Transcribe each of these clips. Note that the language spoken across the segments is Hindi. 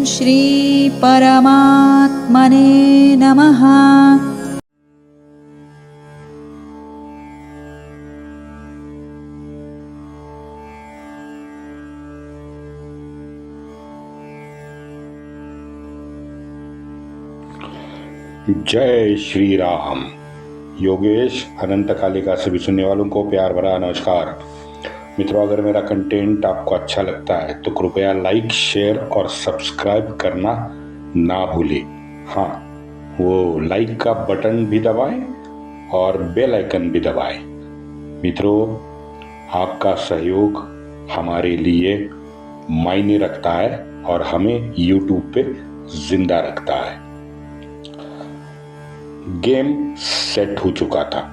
श्री परमात्मने नमः। जय श्री राम। योगेश अनंत कालिका सभी सुनने वालों को प्यार भरा नमस्कार। मित्रों, अगर मेरा कंटेंट आपको अच्छा लगता है तो कृपया लाइक, शेयर और सब्सक्राइब करना ना भूलें। हाँ, वो लाइक का बटन भी दबाएं और बेल आइकन भी दबाएं। मित्रों, आपका सहयोग हमारे लिए मायने रखता है और हमें YouTube पे जिंदा रखता है। गेम सेट हो चुका था।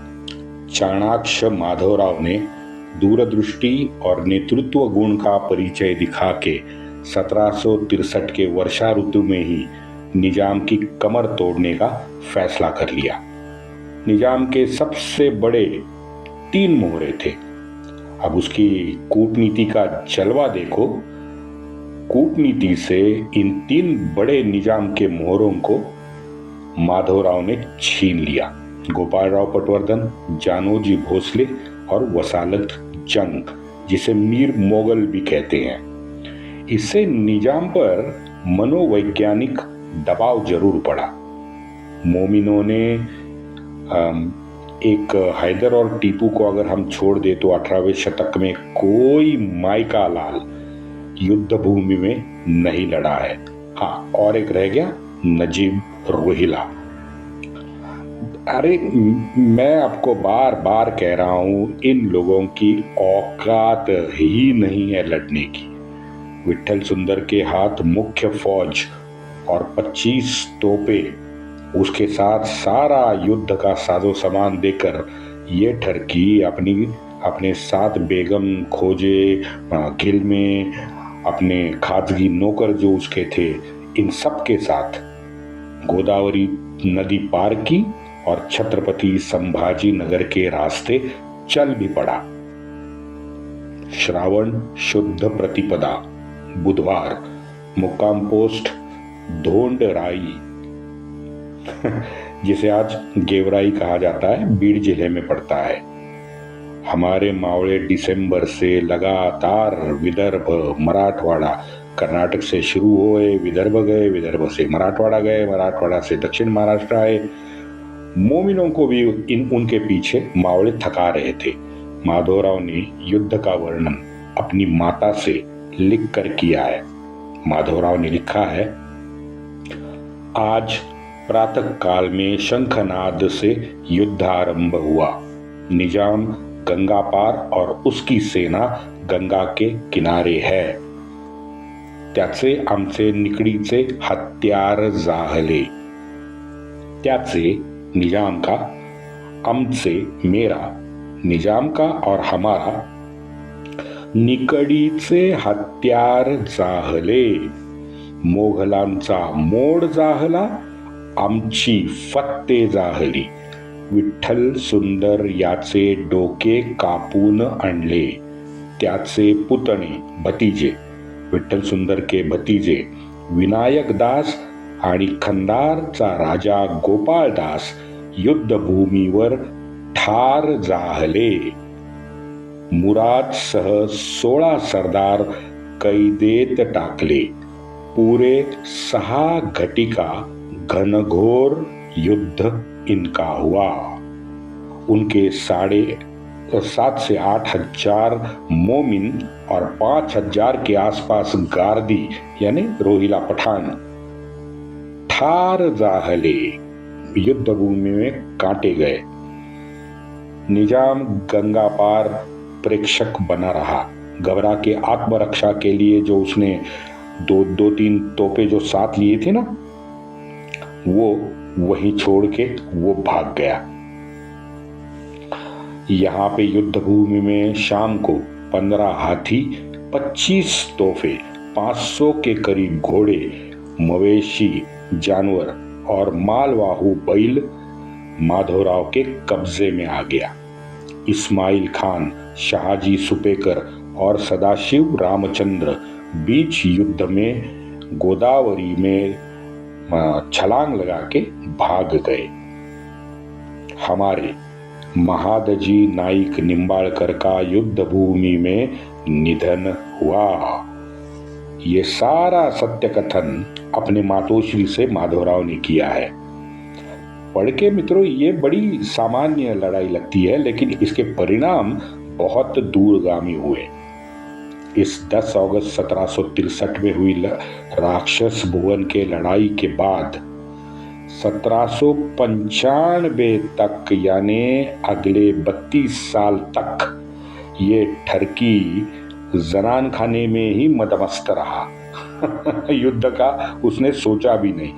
चाणाक्ष माधवराव ने दूरदृष्टि और नेतृत्व गुण का परिचय दिखा के 1763 के वर्षा ऋतु में ही निजाम की कमर तोड़ने का फैसला कर लिया। निजाम के सबसे बड़े 3 मोहरे थे। अब उसकी कूटनीति का जलवा देखो। कूटनीति से इन 3 बड़े निजाम के मोहरों को माधवराव ने छीन लिया। गोपालराव पटवर्धन, जानोजी भोसले और वसालत जंग, जिसे मीर मोगल भी कहते हैं। इससे निजाम पर मनोवैज्ञानिक दबाव जरूर पड़ा। मोमिनों ने एक हैदर और टीपू को अगर हम छोड़ दे तो 18वें शतक में कोई माइका लाल युद्ध भूमि में नहीं लड़ा है। हाँ, और एक रह गया, नजीब रोहिला। अरे, मैं आपको बार बार कह रहा हूं, इन लोगों की औकात ही नहीं है लड़ने की। विट्ठल सुंदर के हाथ मुख्य फौज और 25 तोपे, उसके साथ सारा युद्ध का साजो सामान देकर ये ठरकी अपने साथ बेगम खोजे, गिल में अपने खाजगी नौकर जो उसके थे, इन सब के साथ गोदावरी नदी पार की और छत्रपति संभाजी नगर के रास्ते चल भी पड़ा। श्रावण शुद्ध प्रतिपदा, बुधवार, मुक्काम पोस्ट धोंडराई जिसे आज गेवराई कहा जाता है, बीड़ जिले में पड़ता है। हमारे मावड़े दिसंबर से लगातार विदर्भ, मराठवाड़ा, कर्नाटक से शुरू हुए, विदर्भ गए, विदर्भ से मराठवाड़ा गए, मराठवाड़ा से दक्षिण महाराष्ट्र आए। मोमिनों को भी उनके पीछे मावड़े थका रहे थे। माधवराव ने युद्ध का वर्णन अपनी माता से लिख कर किया है। माधवराव ने लिखा है, आज प्रातः काल में शंखनाद से युद्ध आरंभ हुआ। निजाम गंगा पार और उसकी सेना गंगा के किनारे है। त्याचे आमचे निकडीचे हत्यार जाहले। त्याचे निजाम का, आमचे मेरा, निजाम का और हमारा, निकडीचे हत्यार जाहले। मोघलांचा मोड जाहला, आमची फत्ते जाहली। विठ्ठल सुंदर याचे डोके कापून आणले। त्याचे पुतणे भतीजे, विठ्ठल सुंदर के भतीजे विनायक दास आणि खंदारचा राजा गोपाळदास युद्धभूमीवर ठार जाहले। मुरादसह 16 सरदार कैदेत टाकले। पुरे 6 घटिका घनघोर युद्ध इनका हुआ। उनके 7 से 8 हजार मोमिन और 5,000 के आसपास गार्दी यानी रोहिला पठान ठार जाहले, युद्ध भूमि में काटे गए। निजाम गंगा पार प्रेक्षक बना रहा। घबरा के आत्मरक्षा के लिए जो उसने 2-3 तोपे जो साथ लिए थे ना, वो वहीं छोड़ के वो भाग गया। यहाँ पे युद्ध भूमि में शाम को 15 हाथी, 25 तोफे, 500 के करीब घोड़े, मवेशी जानवर और मालवाहू बैल माधवराव के कब्जे में आ गया। इस्माइल खान, शाहजी सुपेकर और सदाशिव रामचंद्र बीच युद्ध में गोदावरी में छलांग लगा के भाग गए। हमारे महादजी नाइक निंबाळकर का युद्ध भूमि में निधन हुआ। ये सारा सत्य कथन अपने मातोश्री से माधवराव ने किया है। पढ़ के मित्रों ये बड़ी सामान्य लड़ाई लगती है, लेकिन इसके परिणाम बहुत दूरगामी हुए। इस 10 अगस्त 1763 में हुई राक्षस भुवन के लड़ाई के बाद 1795 तक यानी अगले 32 साल तक ये ठरकी जनान खाने में ही मदमस्त रहा। युद्ध का उसने सोचा भी नहीं,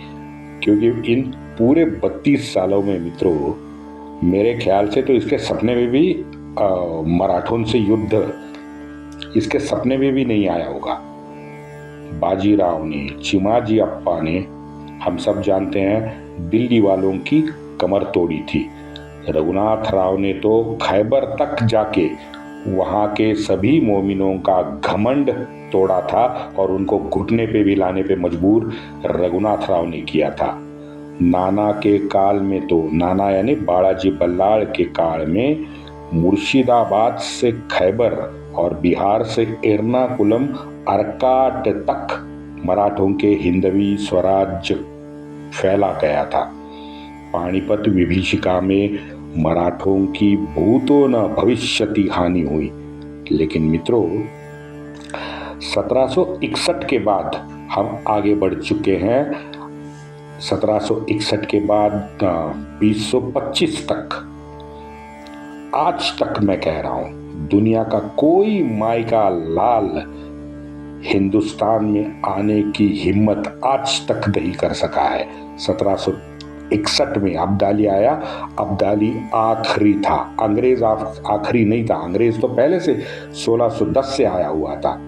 क्योंकि इन पूरे 32 सालों में मित्रों मेरे ख्याल से तो इसके सपने में भी मराठों से युद्ध इसके सपने में भी नहीं आया होगा। बाजीराव ने, चिमाजी अप्पा ने, हम सब जानते हैं, दिल्ली वालों की कमर तोड़ी थी। रघुनाथ राव ने तो खैबर तक जाके वहां के सभी मोमिनों का घमंड तोड़ा था और उनको घुटने पे भी लाने पे मजबूर रघुनाथ राव ने किया था। नाना के काल में तो, नाना यानी बालाजी बल्लाळ के काल में, मुर्शिदाबाद से खैबर और बिहार से एर्नाकुलम अर्काट तक मराठों के हिंदवी स्वराज्य फैला गया था। पानीपत विभीषिका में मराठों की भूतो न भविष्यति हानि हुई। लेकिन मित्रों 1761 के बाद हम आगे बढ़ चुके हैं। 1761 के बाद 2025 तक, आज तक मैं कह रहा हूं, दुनिया का कोई मायका लाल हिंदुस्तान में आने की हिम्मत आज तक नहीं कर सका है। 1761 में अब्दाली आया। अब्दाली आखिरी था, अंग्रेज आखिरी नहीं था। अंग्रेज तो पहले से 1610 से आया हुआ था।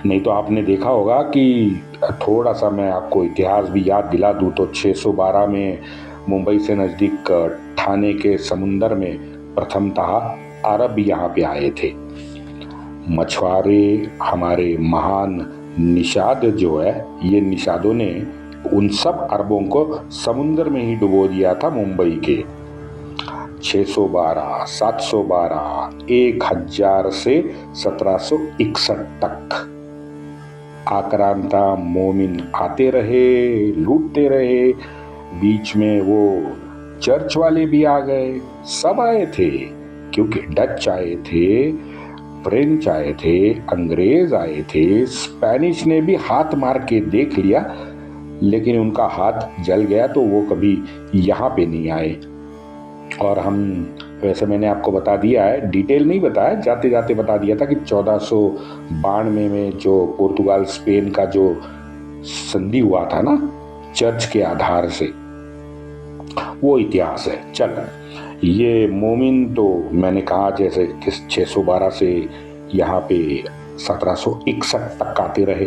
नहीं तो आपने देखा होगा कि थोड़ा सा मैं आपको इतिहास भी याद दिला दूं तो 612 में मुंबई से नजदीक ठाणे के समुंदर में प्रथमतः अरब यहाँ पे आए थे। मछुआरे, हमारे महान निषाद जो है, ये निषादों ने उन सब अरबों को समुंदर में ही डुबो दिया था मुंबई के। 612, 712, 1000 से 1761 तक आक्रांता मोमिन आते रहे, लूटते रहे। बीच में वो चर्च वाले भी आ गए, सब आए थे, क्योंकि डच आए थे, फ्रेंच आए थे, अंग्रेज आए थे, स्पेनिश ने भी हाथ मार के देख लिया, लेकिन उनका हाथ जल गया तो वो कभी यहाँ पे नहीं आए। और हम, वैसे मैंने आपको बता दिया है, डिटेल नहीं बताया, जाते जाते बता दिया था कि 1492 में जो पुर्तगाल स्पेन का जो संधि हुआ था ना चर्च के आधार से, वो इतिहास है। चल, ये मोमिन तो मैंने कहा जैसे 612 से यहाँ पे 1761 तक आते रहे,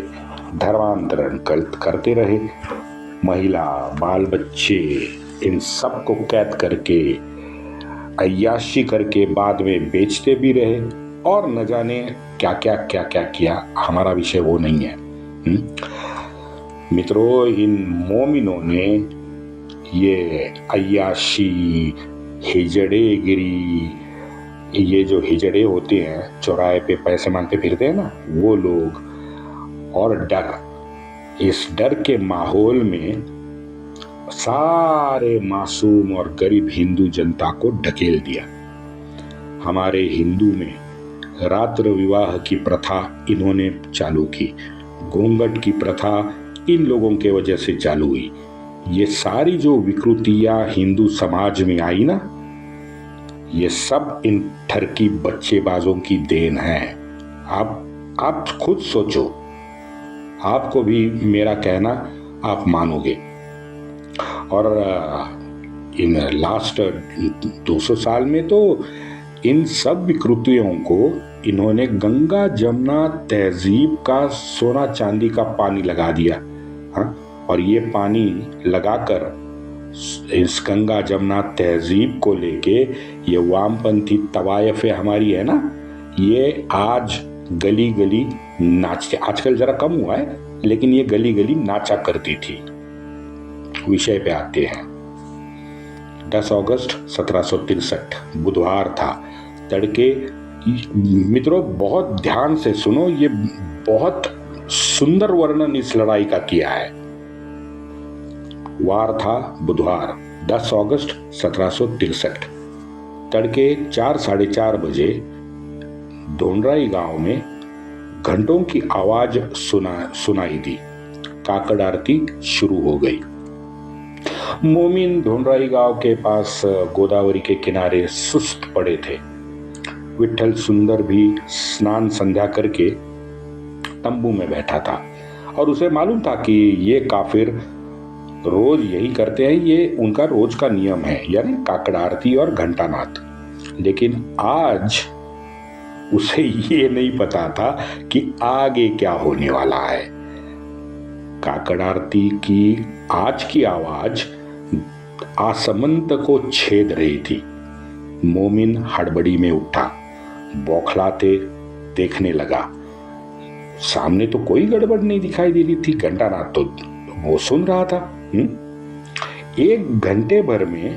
धर्मांतरण करते रहे। महिला, बाल बच्चे, इन सब को कैद करके, अय्याशी करके बाद में बेचते भी रहे और न जाने क्या क्या किया। हमारा विषय वो नहीं है। मित्रों, इन मोमिनों ने ये अय्याशी, हिजड़ेगिरी, ये जो हिजड़े होते हैं, चौराहे पे पैसे मांगते फिरते हैं ना, वो लोग, और डर, इस डर के माहौल में सारे मासूम और गरीब हिंदू जनता को ढकेल दिया। हमारे हिंदू में रात्र विवाह की प्रथा इन्होंने चालू की, घूंघट की प्रथा इन लोगों के वजह से चालू हुई। ये सारी जो विकृतियां हिंदू समाज में आई ना, ये सब इन ठरकी बच्चेबाजों की देन है। आप खुद सोचो, आपको भी मेरा कहना आप मानोगे। और इन लास्ट 200 साल में तो इन सब विकृतियों को इन्होंने गंगा जमुना तहजीब का सोना चांदी का पानी लगा दिया। हाँ, और ये पानी लगाकर इस गंगा जमुना तहजीब को लेके ये वामपंथी तवायफे हमारी है ना, ये आज गली गली नाचते। आजकल जरा कम हुआ है, लेकिन ये गली गली नाचा करती थी। विषय पे आते हैं। 10 अगस्त 1763 बुधवार था। तड़के, मित्रों बहुत ध्यान से सुनो, ये बहुत सुंदर वर्णन इस लड़ाई का किया है। वार था बुधवार, 10 अगस्त 1763। तड़के 4 साढ़े 4 बजे धोंडराई गांव में घंटों की आवाज सुनाई दी। काकड़ आरती शुरू हो गई। मोमिन धोंडराई गांव के पास गोदावरी के किनारे सुस्त पड़े थे। विट्ठल सुंदर भी स्नान संध्या करके तंबू में बैठा था और उसे मालूम था कि ये काफिर रोज यही करते हैं, ये उनका रोज का नियम है, यानी काकड़ आरती और घंटानाद। लेकिन आज उसे ये नहीं पता था कि आगे क्या होने वाला है। काकड़ आरती की आज की आवाज आसमंत को छेद रही थी। मोमिन हड़बड़ी में उठा, बौखलाते देखने लगा। सामने तो कोई गड़बड़ नहीं दिखाई दे रही थी, घंटानाद तो वो सुन रहा था। 1 घंटे भर में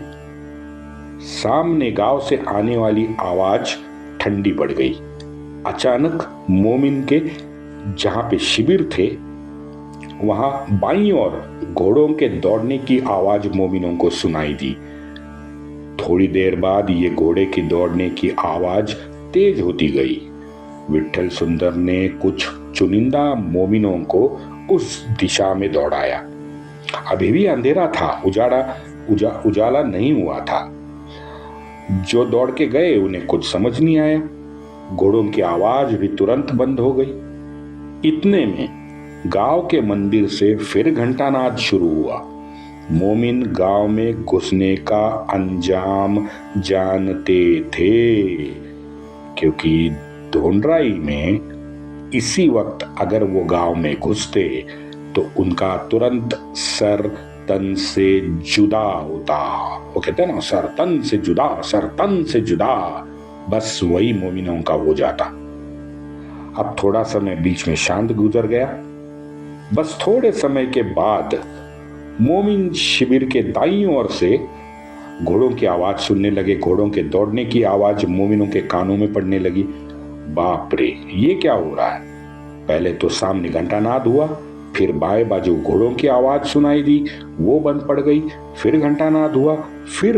सामने गांव से आने वाली आवाज ठंडी पड़ गई। अचानक मोमिन के जहां पे शिविर थे वहां बाईं ओर घोड़ों के दौड़ने की आवाज मोमिनों को सुनाई दी। थोड़ी देर बाद ये घोड़े की दौड़ने की आवाज तेज होती गई। विट्ठल सुंदर ने कुछ चुनिंदा मोमिनों को उस दिशा में दौड़ाया। अभी भी अंधेरा था, उजाला नहीं हुआ था। जो दौड़ के गए उन्हें कुछ समझ नहीं आया। घोड़ों की आवाज भी तुरंत बंद हो गई। इतने में गांव के मंदिर से फिर घंटानाद शुरू हुआ। मोमिन गांव में घुसने का अंजाम जानते थे, क्योंकि धोंडराई में इसी वक्त अगर वो गांव में घुसते तो उनका तुरंत सर तन से जुदा होता। वो कहते हैं ना, सर तन से जुदा, सर तन से जुदा। बस वही मोमिनों का हो जाता। अब थोड़ा समय बीच में शांत गुजर गया। बस थोड़े समय के बाद मोमिन शिविर के दाईं ओर से घोड़ों की आवाज सुनने लगे। घोड़ों के दौड़ने की आवाज मोमिनों के कानों में पड़ने लगी। बाप रे, ये क्या हो रहा है? पहले तो सामने घंटानाद हुआ, फिर बाएं बाजू घोड़ों की आवाज सुनाई दी, वो बंद पड़ गई। फिर घंटानाद हुआ, फिर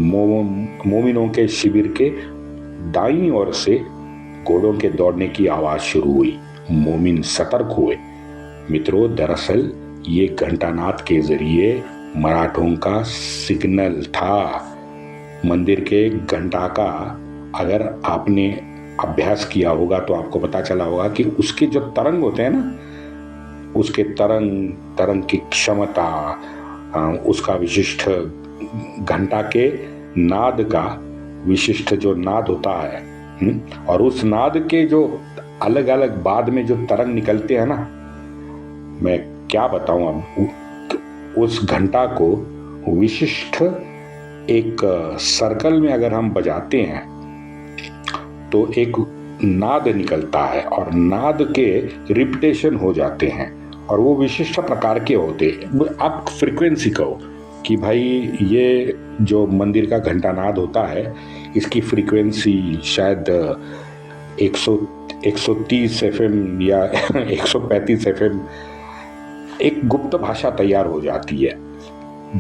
मोमिनों के शिविर के दाईं ओर से घोड़ों के दौड़ने की आवाज शुरू हुई। मोमिन सतर्क हुए। मित्रों, दरअसल ये घंटानाद के जरिए मराठों का सिग्नल था। मंदिर के घंटा का अगर आपने अभ्यास किया होगा तो आपको पता चला होगा कि उसके जो तरंग होते हैं ना, उसके तरंग की क्षमता, उसका विशिष्ट, घंटा के नाद का विशिष्ट जो नाद होता है, और उस नाद के जो अलग अलग बाद में जो तरंग निकलते हैं ना, मैं क्या बताऊं अब। उस घंटा को विशिष्ट एक सर्कल में अगर हम बजाते हैं तो एक नाद निकलता है और नाद के रिपीटेशन हो जाते हैं और वो विशिष्ट प्रकार के होते हैं। आप फ्रीक्वेंसी कहो कि भाई ये जो मंदिर का घंटानाद होता है इसकी फ्रीक्वेंसी शायद 130 FM या 135 FM, एक गुप्त भाषा तैयार हो जाती है।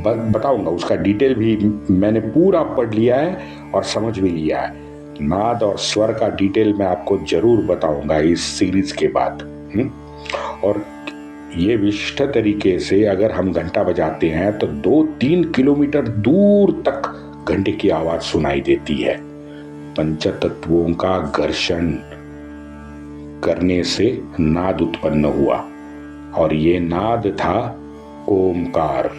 बताऊंगा, उसका डिटेल भी मैंने पूरा पढ़ लिया है और समझ भी लिया है। नाद और स्वर का डिटेल मैं आपको जरूर बताऊंगा इस सीरीज के बाद। और ये विशिष्ट तरीके से अगर हम घंटा बजाते हैं तो 2-3 किलोमीटर दूर तक घंटे की आवाज सुनाई देती है। पंचतत्वों का घर्षण करने से नाद उत्पन्न हुआ और ये नाद था ओमकार,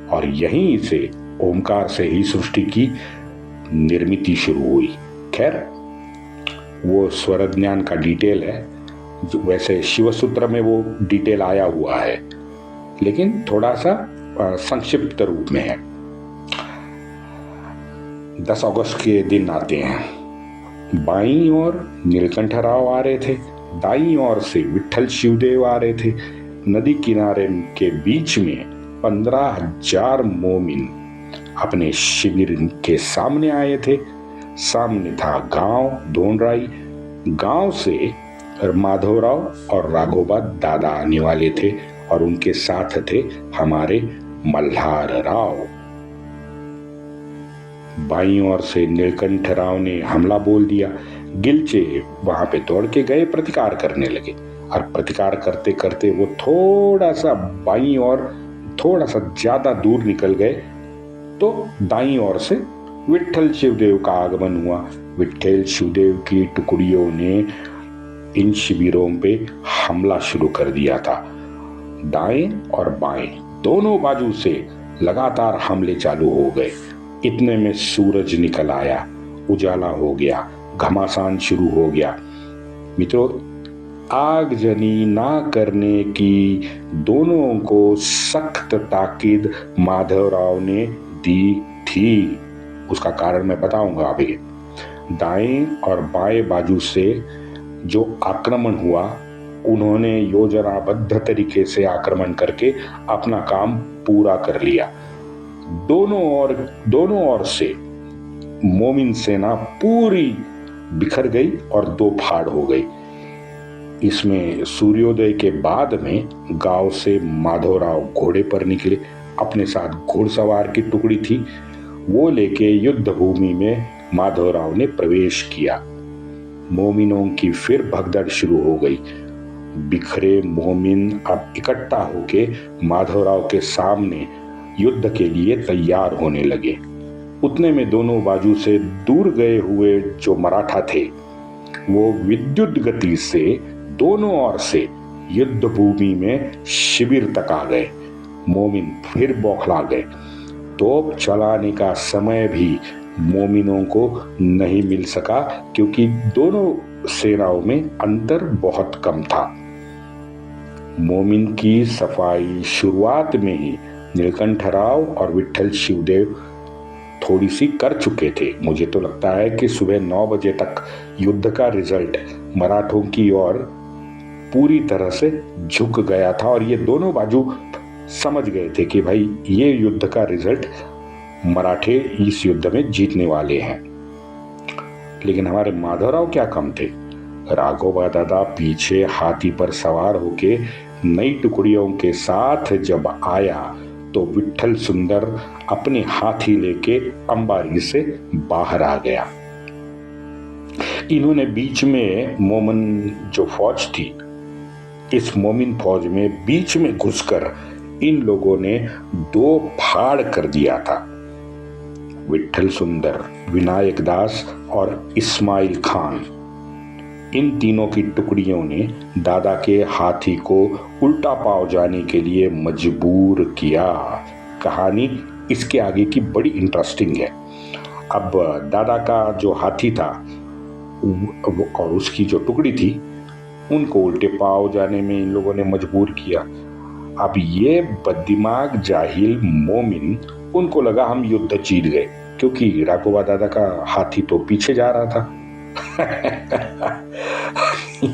और यहीं से ओमकार से ही सृष्टि की निर्मिति शुरू हुई। खैर, वो स्वर ज्ञान का डिटेल है, जो वैसे शिव सूत्र में वो डिटेल आया हुआ है, लेकिन थोड़ा सा संक्षिप्त रूप में है। 10 अगस्त के दिन आते हैं। बाईं ओर नीलकंठ राव आ रहे थे। दाईं ओर से विट्ठल शिवदेव आ रहे थे। नदी किनारे के बीच में 15,000 मोमिन अपने शिविर के सामने आए थे। सामने था गांव धोनराई। गांव से माधवराव और राघोबा दादा आने वाले थे और उनके साथ थे हमारे मल्हार राव। बाईं ओर से नीलकंठ राव ने हमला बोल दिया। गिलचे वहां पे दौड़ के गए, प्रतिकार करने लगे और प्रतिकार करते करते वो थोड़ा सा बाईं ओर थोड़ा सा ज्यादा दूर निकल गए तो दाईं ओर से विट्ठल शिवदेव का आगमन हुआ। विट्ठल शिवदेव की टुकड़ियों ने इन शिविरों पे हमला शुरू कर दिया था। दाएं और बाएं दोनों बाजू से लगातार हमले चालू हो गए। इतने में सूरज निकल आया, उजाला हो गया, घमासान शुरू हो गया। मित्रों, आगजनी ना करने की दोनों को सख्त ताकीद माधवराव ने दी थी। उसका कारण मैं बताऊंगा अभी। दाएं और बाएं बाजू से जो आक्रमण हुआ, उन्होंने योजनाबद्ध तरीके से आक्रमण करके अपना काम पूरा कर लिया। दोनों ओर से मोमिन सेना पूरी बिखर गई और दो फाड़ हो गई। इसमें सूर्योदय के बाद में गांव से माधवराव घोड़े पर निकले। अपने साथ घुड़सवार की टुकड़ी थी, वो लेके युद्ध भूमि में माधवराव ने प्रवेश किया। मोमिनों की फिर भगदड़ शुरू हो गई। बिखरे मोमिन अब इकट्ठा होके माधवराव के सामने युद्ध के लिए तैयार होने लगे। उतने में दोनों बाजू से दूर गए हुए जो मराठा थे, वो विद्युत गति से दोनों ओर से युद्ध भूमि में शिविर तक आ गए। मोमिन फिर बौखला गए। तोप चलाने का समय भी मोमिनों को नहीं मिल सका, क्योंकि दोनों सेनाओं में अंतर बहुत कम था। मोमिन की सफाई शुरुआत में ही नीलकंठ राव और विट्ठल शिवदेव थोड़ी सी कर चुके थे। मुझे तो लगता है कि सुबह 9 बजे तक युद्ध का रिजल्ट मराठों की ओर पूरी तरह से झुक गया था और ये दोनों बाजू समझ गए थे कि भाई ये युद्ध का रिजल्ट मराठे इस युद्ध में जीतने वाले हैं। लेकिन हमारे माधवराव क्या कम थे। राघोबा दादा पीछे हाथी पर सवार होके नई टुकड़ियों के साथ जब आया तो विट्ठल सुंदर अपने हाथी लेके अंबारी से बाहर आ गया। इन्होंने बीच में मोमन जो फौज थी, इस मोमिन फौज में बीच में घुसकर इन लोगों ने दो फाड़ कर दिया था। विट्ठल सुंदर, विनायक दास और इस्माइल खान, इन तीनों की टुकड़ियों ने दादा के हाथी को उल्टा पाव जाने के लिए मजबूर किया। कहानी इसके आगे की बड़ी इंटरेस्टिंग है। अब दादा का जो हाथी था और उसकी जो टुकड़ी थी, उनको उल्टे पाव जाने में इन लोगों ने मजबूर किया। अब ये बददिमाग जाहिल मोमिन, उनको लगा हम युद्ध जीत गए, क्योंकि राघोबा दादा का हाथी तो पीछे जा रहा था।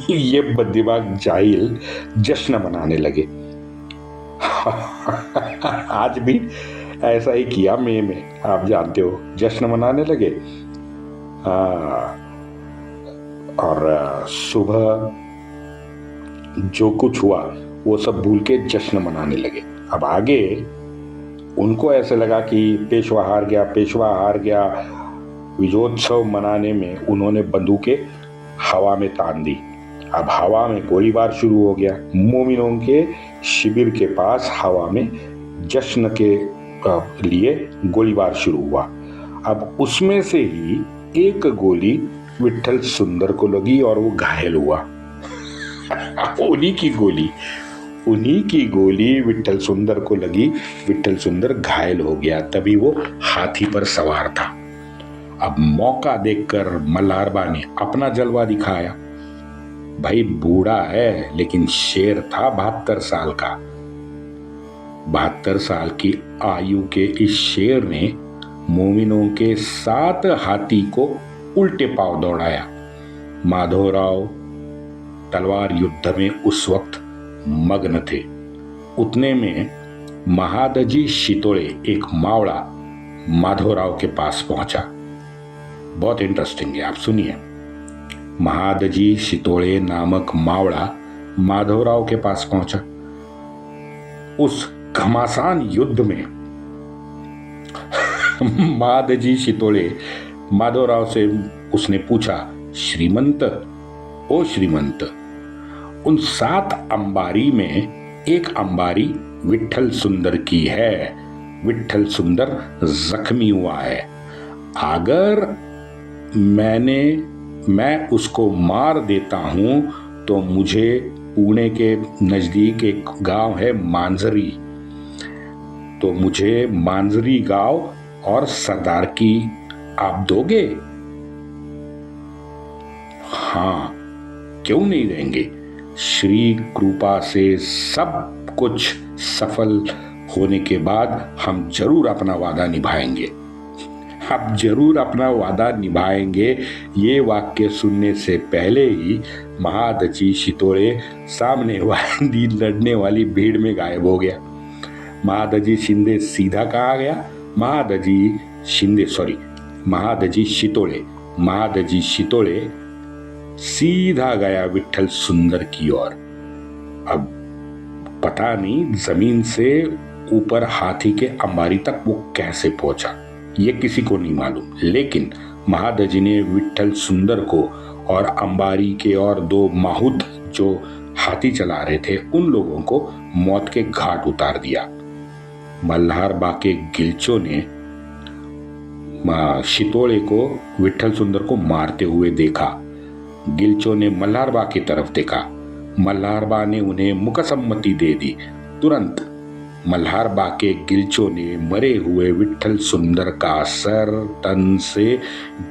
ये बददिमाग जाहिल जश्न मनाने लगे। आज भी ऐसा ही किया मई में, आप जानते हो, जश्न मनाने लगे। और सुबह जो कुछ हुआ वो सब भूल के जश्न मनाने लगे। अब आगे उनको ऐसे लगा कि पेशवा हार गया, पेशवा हार गया। विजयोत्सव मनाने में उन्होंने बंदूकें हवा में तान दी। अब हवा में गोलीबार शुरू हो गया। मोमिनों के शिविर के पास हवा में जश्न के लिए गोलीबार शुरू हुआ। अब उसमें से ही एक गोली विट्ठल सुंदर को लगी और वो घायल हुआ। उन्हीं की गोली विट्ठल सुंदर को लगी। विट्ठल सुंदर घायल हो गया। तभी वो हाथी पर सवार था। अब मौका देखकर मल्हारबा ने अपना जलवा दिखाया। भाई बूढ़ा है लेकिन शेर था 72 साल का। 72 साल की आयु के इस शेर ने मोमिनों के 7 हाथी को उल्टे पांव दौड़ाया। माधवराव तलवार युद्ध में उस वक्त मग्न थे। उतने में महादजी शितोड़े एक मावड़ा माधवराव के पास पहुंचा। बहुत इंटरेस्टिंग है, आप सुनिए। महादजी शितोड़े नामक मावड़ा माधवराव के पास पहुंचा। उस घमासान युद्ध में महादजी शितोड़े माधवराव से उसने पूछा, श्रीमंत, ओ श्रीमंत, उन 7 अंबारी में एक अंबारी विट्ठल सुंदर की है। विट्ठल सुंदर जख्मी हुआ है। अगर मैं उसको मार देता हूं तो मुझे पुणे के नजदीक एक गांव है मांजरी, तो मुझे मांजरी गांव और सरदार की आप दोगे? हाँ, क्यों नहीं देंगे। श्री कृपा से सब कुछ सफल होने के बाद हम जरूर अपना वादा निभाएंगे। आप जरूर अपना वादा निभाएंगे। ये वाक्य सुनने से पहले ही महादजी शितोड़े सामने वाली लड़ने वाली भीड़ में गायब हो गया। महादजी शिंदे सीधा कहाँ गया? महादजी शितोड़े सीधा गया विट्ठल सुंदर की ओर। अब पता नहीं जमीन से ऊपर हाथी के अंबारी तक वो कैसे पहुंचा, ये किसी को नहीं मालूम। लेकिन महादजी ने विट्ठल सुंदर को और अंबारी के और 2 माहुत जो हाथी चला रहे थे उन लोगों को मौत के घाट उतार दिया। मल्हार बाके गिलचों ने शितोड़े को विट्ठल सुंदर को मारते हुए देखा। गिलचों ने मल्हारबा की तरफ देखा। मल्हारबा ने उन्हें मुकसम्मति दे दी। तुरंत मल्हारबा के गिलचों ने मरे हुए विट्ठल सुंदर का सर तन से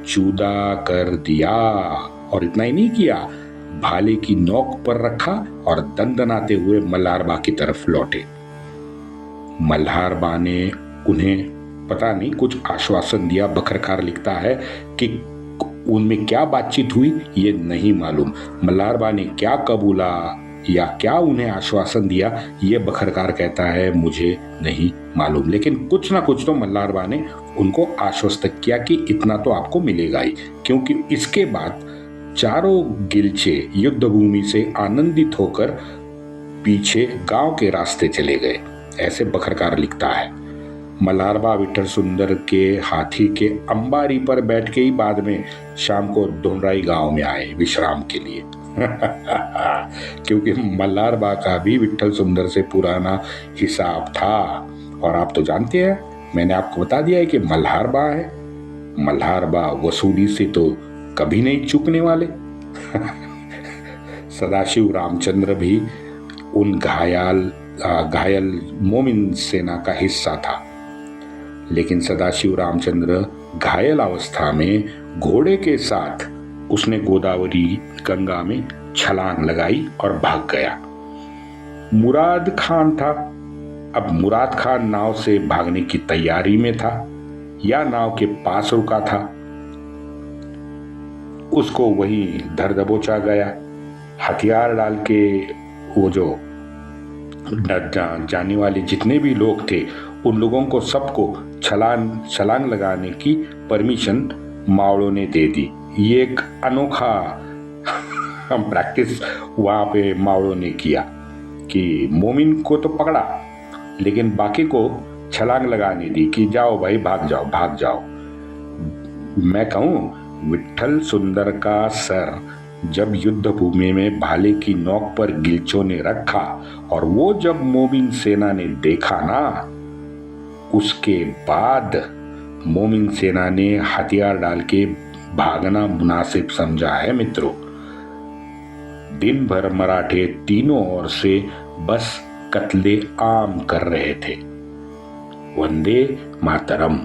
जुदा कर दिया। और इतना ही नहीं किया, भाले की नोक पर रखा और दंदनाते हुए मल्हारबा की तरफ लौटे। मल्हारबा ने उन्हें पता नहीं कुछ आश्वासन दिया। बखरकार लिखता है कि उनमें क्या बातचीत हुई ये नहीं मालूम। मल्हारबा ने क्या कबूला या क्या उन्हें आश्वासन दिया ये बखरकार कहता है मुझे नहीं मालूम। लेकिन कुछ ना कुछ तो मल्हारबा ने उनको आश्वस्त किया कि इतना तो आपको मिलेगा ही, क्योंकि इसके बाद चारों गिलचे युद्ध भूमि से आनंदित होकर पीछे गांव के रास्ते चले गए। ऐसे बखरकार लिखता है। मल्हारबा विट्ठल सुंदर के हाथी के अंबारी पर बैठ के ही बाद में शाम को डोमराई गांव में आए विश्राम के लिए। क्योंकि मल्हारबा का भी विट्ठल सुंदर से पुराना हिसाब था। और आप तो जानते हैं, मैंने आपको बता दिया है कि मल्हारबा है। मल्हारबा वसूली से तो कभी नहीं चूकने वाले। सदाशिव रामचंद्र भी उन घायल मोमिन सेना का हिस्सा था। लेकिन सदाशिव रामचंद्र घायल अवस्था में घोड़े के साथ उसने गोदावरी गंगा में छलांग लगाई और भाग गया। मुराद खान था। अब मुराद खान नाव से भागने की तैयारी में था या नाव के पास रुका था, उसको वहीं धर दबोचा गया। हथियार डाल के वो जो जाने वाले जितने भी लोग थे उन लोगों को सबको छलांग लगाने की परमिशन मावड़ों ने दे दी। ये एक अनोखा प्रैक्टिस वहां पे मावड़ों ने किया कि मोमिन को तो पकड़ा लेकिन बाकी को छलांग लगाने दी कि जाओ भाई, भाग जाओ। मैं कहूं, विट्ठल सुंदर का सर जब युद्ध भूमि में भाले की नोक पर गिलचों ने रखा और वो जब मोमिन सेना ने देखा ना, उसके बाद मोमिन सेना ने हथियार डाल के भागना मुनासिब समझा है। मित्रों, दिन भर मराठे तीनों ओर से बस कत्ले आम कर रहे थे। वंदे मातरम।